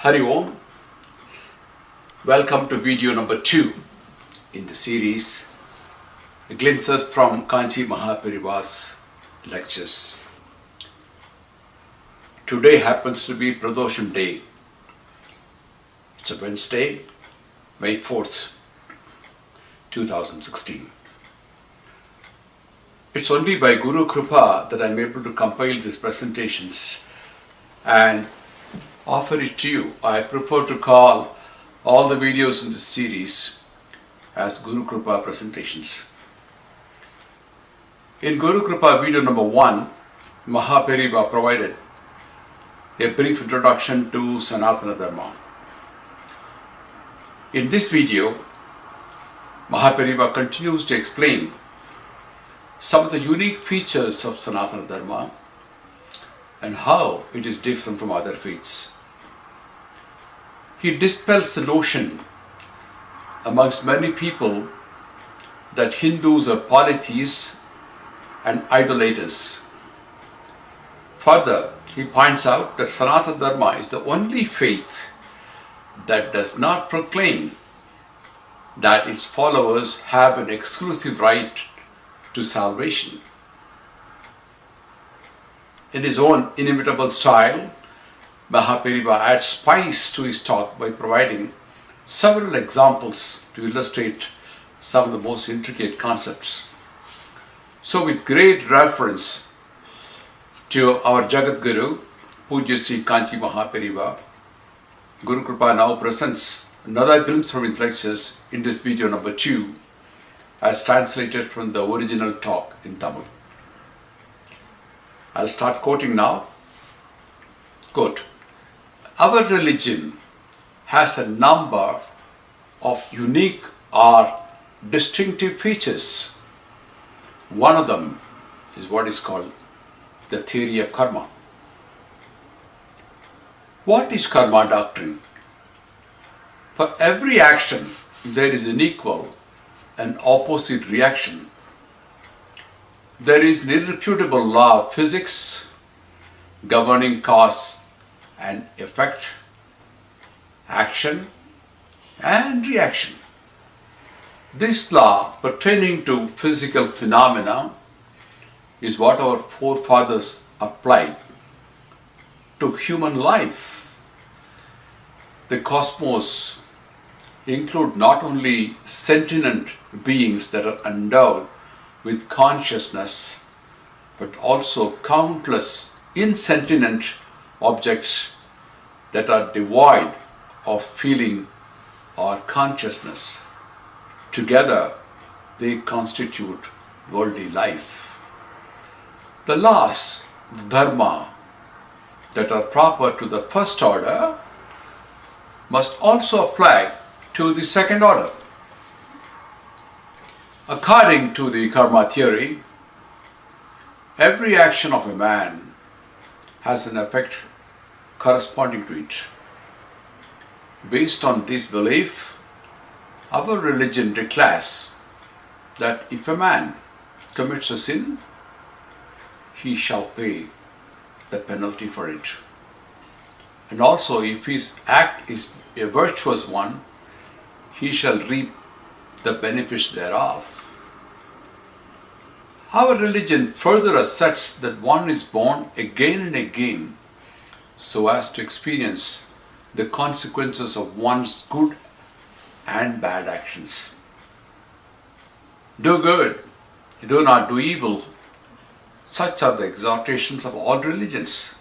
Hari Om. Welcome to video number 2 in the series Glimpses from Kanchi Maha Periyava's lectures. Today happens to be Pradosham Day. It's a Wednesday, May 4th, 2016. It's only by Guru Krupa that I'm able to compile these presentations and offer it to you. I prefer to call all the videos in this series as Guru Krupa presentations. In Guru Krupa video number 1, Maha Periyava provided a brief introduction to Sanathana Dharma. In this video, Maha Periyava continues to explain some of the unique features of Sanathana Dharma and how it is different from other faiths. He dispels the notion amongst many people that Hindus are polytheists and idolaters. Further, he points out that Sanathana Dharma is the only faith that does not proclaim that its followers have an exclusive right to salvation. In his own inimitable style, Maha Periyava adds spice to his talk by providing several examples to illustrate some of the most intricate concepts. So with great reference to our Jagat Guru, Pujya Sri Kanchi Maha Periyava, Guru Krupa now presents another glimpse from his lectures in this video number 2 as translated from the original talk in Tamil. I'll start quoting now. Quote, "Our religion has a number of unique or distinctive features. One of them is what is called the theory of karma." What is karma doctrine? For every action, there is an equal and opposite reaction. There is an irrefutable law of physics governing cause and effect, action and reaction. This law pertaining to physical phenomena is what our forefathers applied to human life. The cosmos include not only sentient beings that are endowed with consciousness, but also countless insentient objects that are devoid of feeling or consciousness. Together, they constitute worldly life. The laws, the dharma, that are proper to the first order must also apply to the second order. According to the karma theory, every action of a man has an effect corresponding to it. Based on this belief, our religion declares that if a man commits a sin, he shall pay the penalty for it. And also, if his act is a virtuous one, he shall reap the benefits thereof. Our religion further asserts that one is born again and again so as to experience the consequences of one's good and bad actions. Do good, do not do evil. Such are the exhortations of all religions.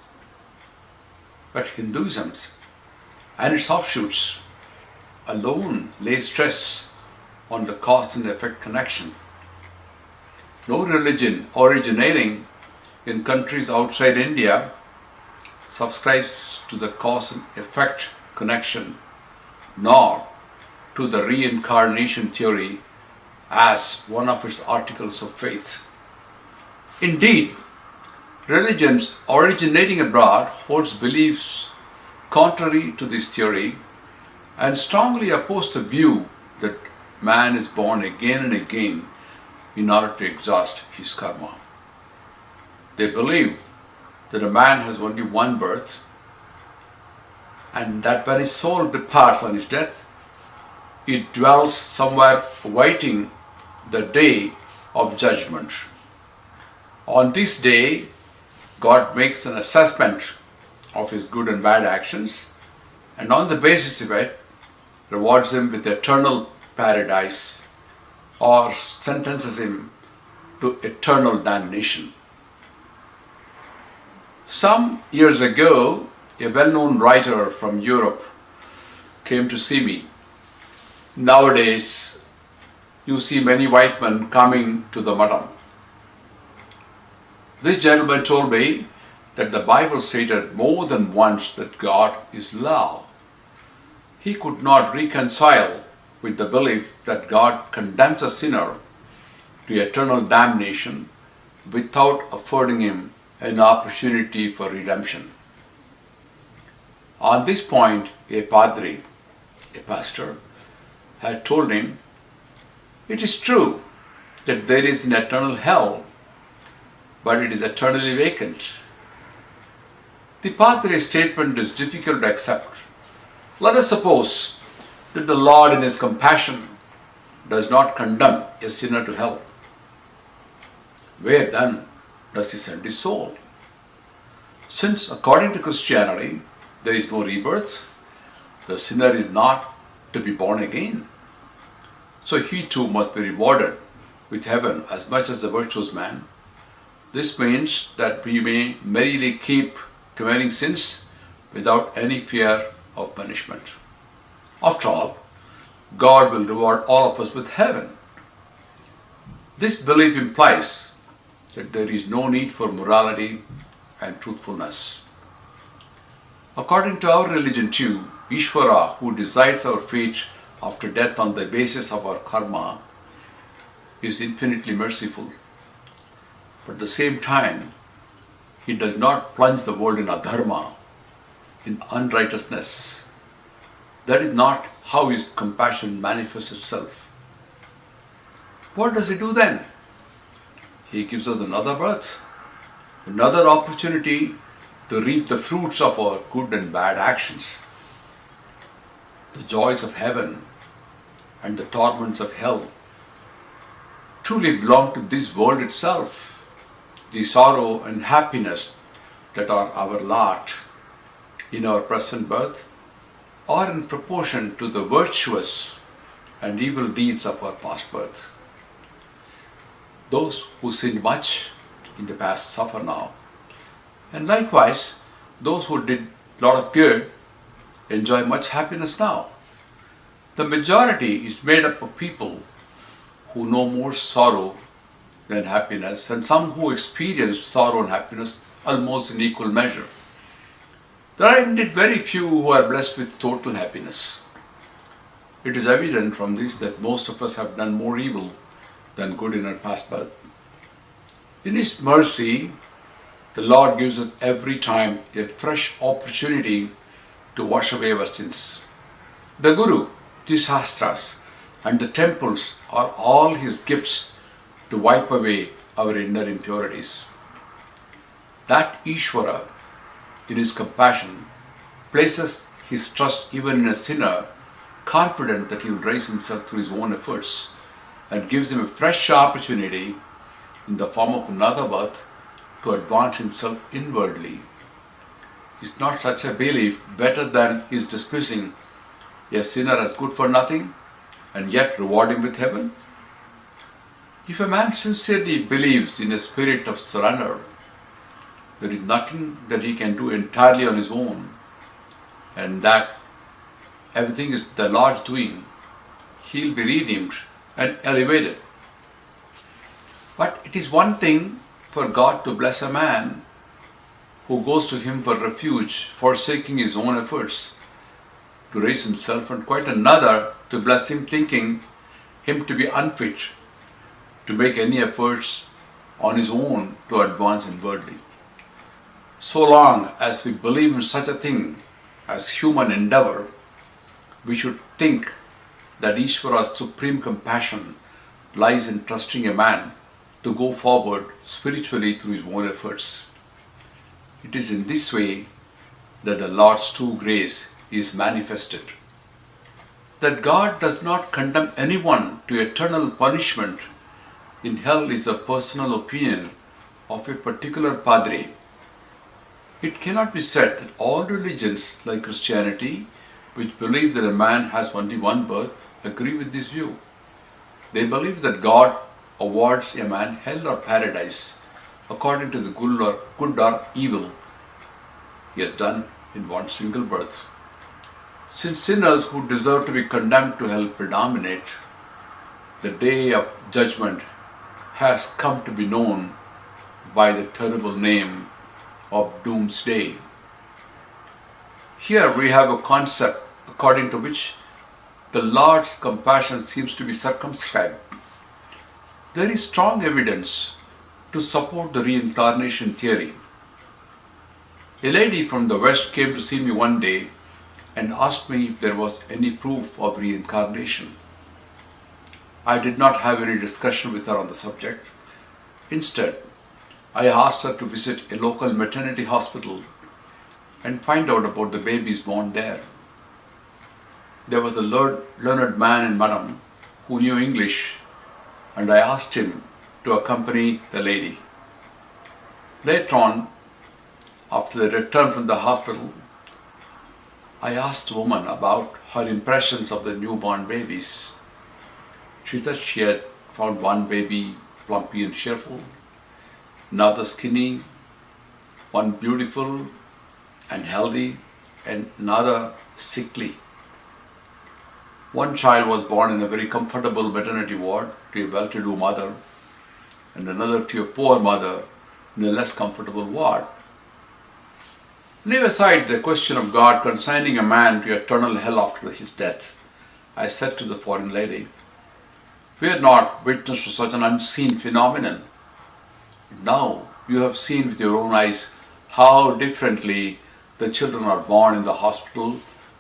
But Hinduism and its offshoots alone lay stress on the cause and effect connection. No religion originating in countries outside India subscribes to the cause and effect connection, nor to the reincarnation theory as one of its articles of faith. Indeed, religions originating abroad holds beliefs contrary to this theory and strongly oppose the view that man is born again and again in order to exhaust his karma. They believe that a man has only one birth and that when his soul departs on his death, it dwells somewhere awaiting the day of judgment. On this day, God makes an assessment of his good and bad actions, and on the basis of it, rewards him with eternal paradise or sentences him to eternal damnation. Some years ago, a well-known writer from Europe came to see me. Nowadays, you see many white men coming to the Madam. This gentleman told me that the Bible stated more than once that God is love. He could not reconcile with the belief that God condemns a sinner to eternal damnation without affording him an opportunity for redemption. On this point, a padre, a pastor, had told him, it is true that there is an eternal hell, but it is eternally vacant. The padre's statement is difficult to accept. Let us suppose that the Lord in his compassion does not condemn a sinner to hell. Where then does he send his soul? Since according to Christianity there is no rebirth, the sinner is not to be born again. So he too must be rewarded with heaven as much as the virtuous man. This means that we may merrily keep committing sins without any fear of punishment. After all, God will reward all of us with heaven. This belief implies that there is no need for morality and truthfulness. According to our religion too, Ishvara, who decides our fate after death on the basis of our karma, is infinitely merciful. But at the same time, he does not plunge the world in adharma, in unrighteousness. That is not how his compassion manifests itself. What does he do then? He gives us another birth, another opportunity to reap the fruits of our good and bad actions. The joys of heaven and the torments of hell truly belong to this world itself. The sorrow and happiness that are our lot in our present birth are in proportion to the virtuous and evil deeds of our past birth. Those who sinned much in the past suffer now, and likewise those who did a lot of good enjoy much happiness now. The majority is made up of people who know more sorrow than happiness, and some who experience sorrow and happiness almost in equal measure. There are indeed very few who are blessed with total happiness. It is evident from this that most of us have done more evil than good in our past birth. In His mercy, the Lord gives us every time a fresh opportunity to wash away our sins. The Guru, the Shastras, and the temples are all His gifts to wipe away our inner impurities. That Ishvara, in His compassion, places His trust even in a sinner, confident that he will raise himself through his own efforts, and gives him a fresh opportunity in the form of another birth to advance himself inwardly. Is not such a belief better than his dismissing a sinner as good for nothing and yet reward him with heaven? If a man sincerely believes in a spirit of surrender, there is nothing that he can do entirely on his own, and that everything is the Lord's doing, he'll be redeemed and elevated. But it is one thing for God to bless a man who goes to Him for refuge, forsaking his own efforts to raise himself, and quite another to bless him, thinking him to be unfit to make any efforts on his own to advance inwardly. So long as we believe in such a thing as human endeavor, we should think that Ishvara's supreme compassion lies in trusting a man to go forward spiritually through his own efforts. It is in this way that the Lord's true grace is manifested. That God does not condemn anyone to eternal punishment in hell is a personal opinion of a particular padre. It cannot be said that all religions, like Christianity, which believe that a man has only one birth, agree with this view. They believe that God awards a man hell or paradise according to the good or evil he has done in one single birth. Since sinners who deserve to be condemned to hell predominate, the day of judgment has come to be known by the terrible name of Doomsday. Here we have a concept according to which the Lord's compassion seems to be circumscribed. There is strong evidence to support the reincarnation theory. A lady from the West came to see me one day and asked me if there was any proof of reincarnation. I did not have any discussion with her on the subject. Instead, I asked her to visit a local maternity hospital and find out about the babies born there. There was a learned man in Madam who knew English, and I asked him to accompany the lady. Later on, after they returned from the hospital, I asked the woman about her impressions of the newborn babies. She said she had found one baby plumpy and cheerful, another skinny, one beautiful and healthy, and another sickly. One child was born in a very comfortable maternity ward to a well-to-do mother, and another to a poor mother in a less comfortable ward. Leave aside the question of God consigning a man to eternal hell after his death. I said to the foreign lady, we are not witness to such an unseen phenomenon. Now you have seen with your own eyes how differently the children are born in the hospital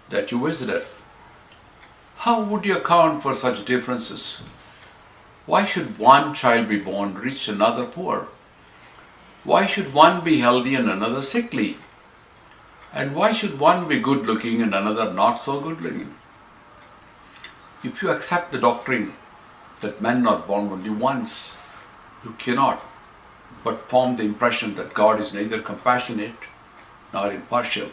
that you visited. How would you account for such differences? Why should one child be born rich and another poor? Why should one be healthy and another sickly? And why should one be good looking and another not so good looking? If you accept the doctrine that men are born only once, you cannot but form the impression that God is neither compassionate nor impartial.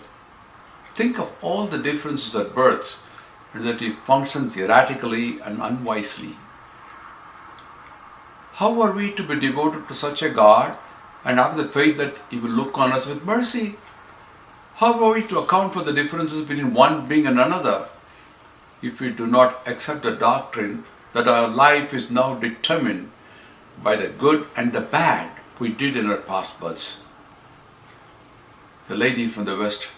Think of all the differences at birth and that he functions erratically and unwisely. How are we to be devoted to such a God and have the faith that he will look on us with mercy? How are we to account for the differences between one being and another if we do not accept the doctrine that our life is now determined by the good and the bad we did in our past births? The lady from the West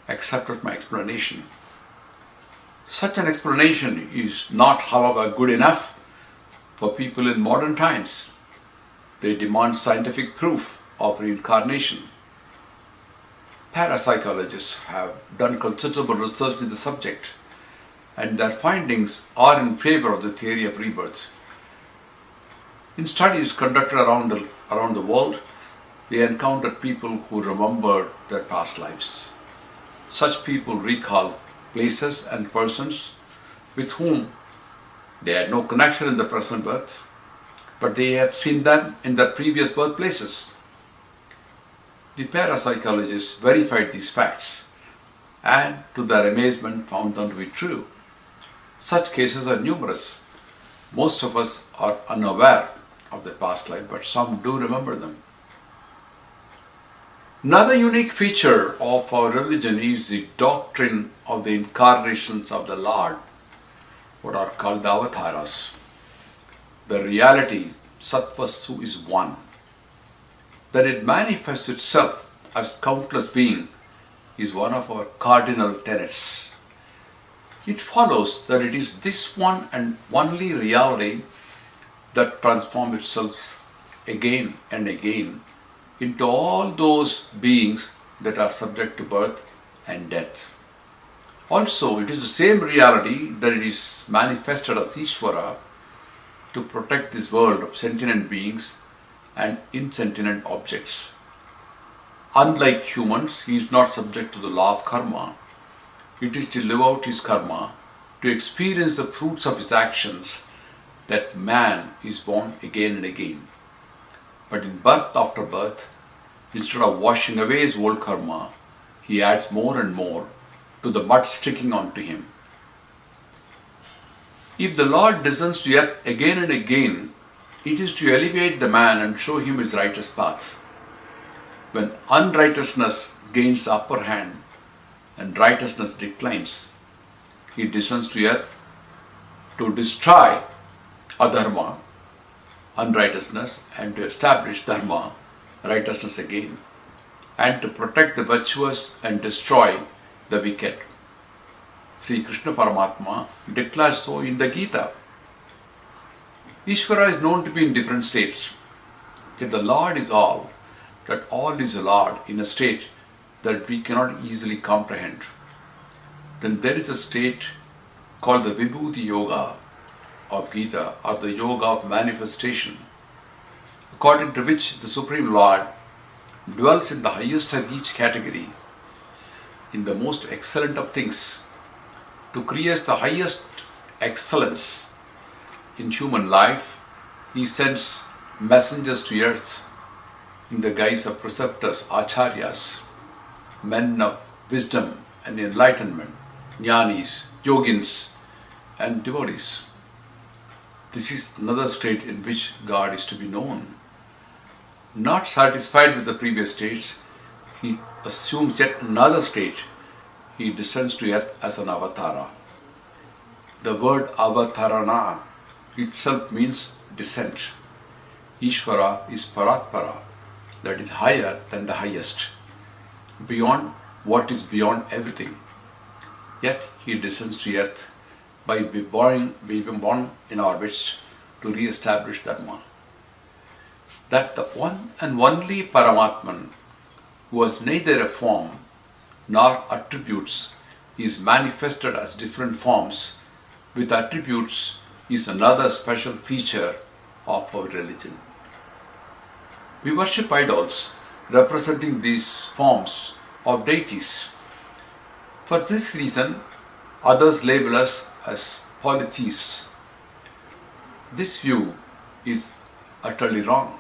accepted my explanation. Such an explanation is not, however, good enough for people in modern times. They demand scientific proof of reincarnation. Parapsychologists have done considerable research in the subject, and their findings are in favor of the theory of rebirth. In studies conducted around the world, they encountered people who remembered their past lives. Such people recall places and persons with whom they had no connection in the present birth, but they had seen them in their previous birthplaces. The parapsychologists verified these facts and, to their amazement, found them to be true. Such cases are numerous. Most of us are unaware of their past life, but some do remember them. Another unique feature of our religion is the doctrine of the incarnations of the Lord, what are called the avatars. The reality, Satvastu, is one. That it manifests itself as countless beings is one of our cardinal tenets. It follows that it is this one and only reality that transforms itself again and again into all those beings that are subject to birth and death. Also, it is the same reality that it is manifested as Ishvara to protect this world of sentient beings and insentient objects. Unlike humans, he is not subject to the law of karma. It is to live out his karma, to experience the fruits of his actions, that man is born again and again. But in birth after birth, instead of washing away his old karma, he adds more and more to the mud sticking onto him. If the Lord descends to earth again and again, it is to elevate the man and show him his righteous path. When unrighteousness gains the upper hand and righteousness declines, he descends to earth to destroy adharma, unrighteousness, and to establish dharma, righteousness again, and to protect the virtuous and destroy the wicked. Sri Krishna Paramatma declares so in the Gita. Ishvara is known to be in different states. If the Lord is all, that all is a Lord in a state that we cannot easily comprehend, then there is a state called the Vibhuti Yoga of Gita, or the Yoga of Manifestation, according to which the Supreme Lord dwells in the highest of each category, in the most excellent of things, to create the highest excellence in human life. He sends messengers to earth in the guise of preceptors, acharyas, men of wisdom and enlightenment, jnanis, yogins and devotees. This is another state in which God is to be known. Not satisfied with the previous states, he assumes yet another state. He descends to earth as an avatara. The word avatarana itself means descent. Ishvara is paratpara, that is higher than the highest, beyond what is beyond everything. Yet he descends to earth by being born in our midst to re-establish Dharma. That the one and only Paramatman, who has neither a form nor attributes, is manifested as different forms with attributes, is another special feature of our religion. We worship idols representing these forms of deities. For this reason, others label us as polytheists. This view is utterly wrong.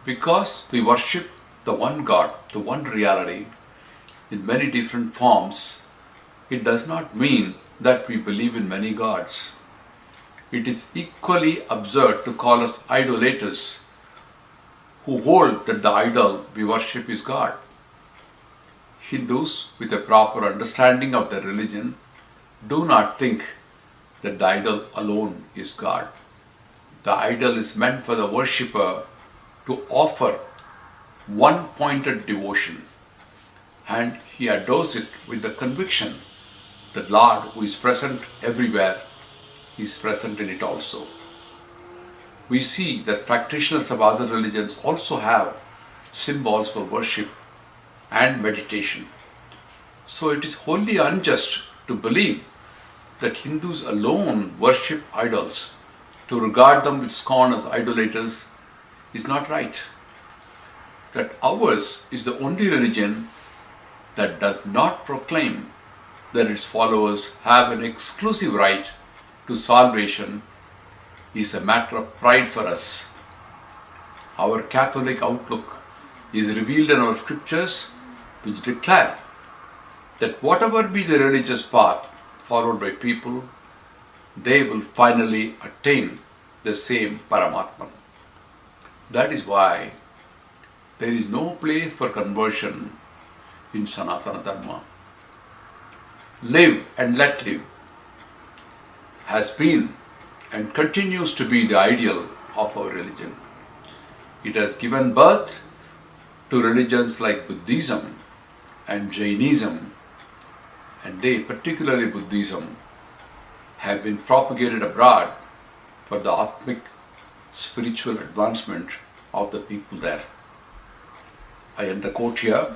Because we worship the one God, the one reality, in many different forms, it does not mean that we believe in many gods. It is equally absurd to call us idolaters who hold that the idol we worship is God. Hindus, with a proper understanding of their religion, do not think that the idol alone is God. The idol is meant for the worshipper to offer one-pointed devotion, and he adores it with the conviction that Lord, who is present everywhere, is present in it also. We see that practitioners of other religions also have symbols for worship and meditation. So it is wholly unjust to believe that Hindus alone worship idols. To regard them with scorn as idolaters is not right. That ours is the only religion that does not proclaim that its followers have an exclusive right to salvation is a matter of pride for us. Our Catholic outlook is revealed in our scriptures, which declare that whatever be the religious path followed by people, they will finally attain the same Paramatman. That is why there is no place for conversion in Sanathana Dharma. Live and let live has been and continues to be the ideal of our religion. It has given birth to religions like Buddhism and Jainism, and they, particularly Buddhism, have been propagated abroad for the Atmic spiritual advancement of the people there. I end the quote here.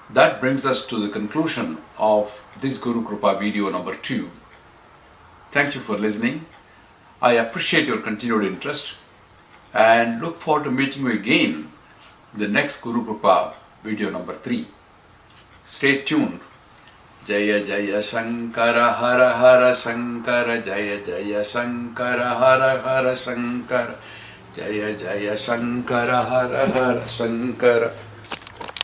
That brings us to the conclusion of this Guru Krupa video number 2. Thank you for listening. I appreciate your continued interest and look forward to meeting you again in the next Guru Krupa video number 3. Stay tuned. Jaya Jaya Shankara Hara Hara Shankara Jaya Jaya Shankara Hara Hara Shankara Jaya Jaya Shankara Hara Hara Shankara